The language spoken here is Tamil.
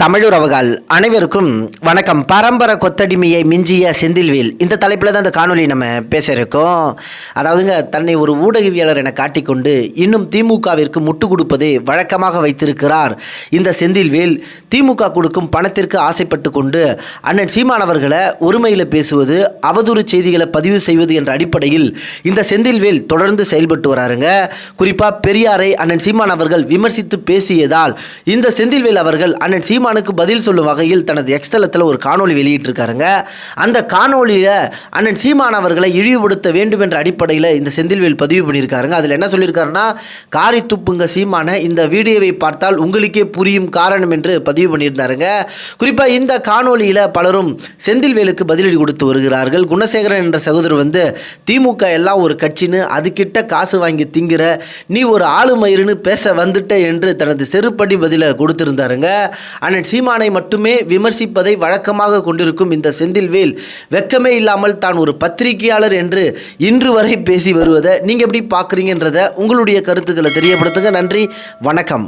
தமிழுறவுகள் அனைவருக்கும் வணக்கம். பரம்பரை கொத்தடிமையை மிஞ்சிய செந்தில்வேல் இந்த தலைப்பில் தான் இந்த காணொலி நம்ம பேச இருக்கோம். அதாவதுங்க, தன்னை ஒரு ஊடகவியலாளர் என காட்டிக்கொண்டு இன்னும் திமுகவிற்கு முட்டு கொடுப்பது வழக்கமாக வைத்திருக்கிறார் இந்த செந்தில்வேல். திமுக கொடுக்கும் பணத்திற்கு ஆசைப்பட்டு கொண்டு அண்ணன் சீமான் அவர்களை ஒருமையில் பேசுவது, அவதூறு செய்திகளை பதிவு செய்வது என்ற அடிப்படையில் இந்த செந்தில்வேல் தொடர்ந்து செயல்பட்டு வராருங்க. குறிப்பாக பெரியாரை அண்ணன் சீமான் அவர்கள் விமர்சித்து பேசியதால் இந்த செந்தில்வேல் அவர்கள் அண்ணன் சீமான் பதில் சொல்லும் வகையில் தனது எக்ஸ்தலத்தில் ஒரு காணொலி வெளியிட்டிருக்காருங்க. அந்த காணொலியில் அண்ணன் சீமான் அவர்களை இழிவுபடுத்த வேண்டும் என்ற அடிப்படையில் இந்த செந்தில்வேல் பதிவு பண்ணியிருக்காருங்க. அதில் என்ன சொல்லியிருக்காருன்னா, காரி துப்புங்க சீமான, இந்த வீடியோவை பார்த்தால் உங்களுக்கே புரியும் காரணம் என்று பதிவு பண்ணியிருந்தாருங்க. குறிப்பாக இந்த காணொலியில் பலரும் செந்தில்வேலுக்கு பதிலடி கொடுத்து வருகிறார்கள். குணசேகரன் என்ற சகோதரர் திமுக எல்லாம் ஒரு கட்சின்னு, அதுக்கிட்ட காசு வாங்கி திங்கிற நீ ஒரு ஆளுமயிருன்னு பேச வந்துட்ட என்று தனது செருப்படி பதிலை கொடுத்திருந்தாருங்க. அண்ணன் சீமானை மட்டுமே விமர்சிப்பதை வழக்கமாக கொண்டிருக்கும் இந்த செந்தில்வேல் வெக்கமே இல்லாமல் தான் ஒரு பத்திரிகையாளர் என்று இன்று வரை பேசி வருவதை நீங்கள் எப்படி பார்க்குறீங்கன்றதை உங்களுடைய கருத்துக்களை தெரியப்படுத்துங்க. நன்றி, வணக்கம்.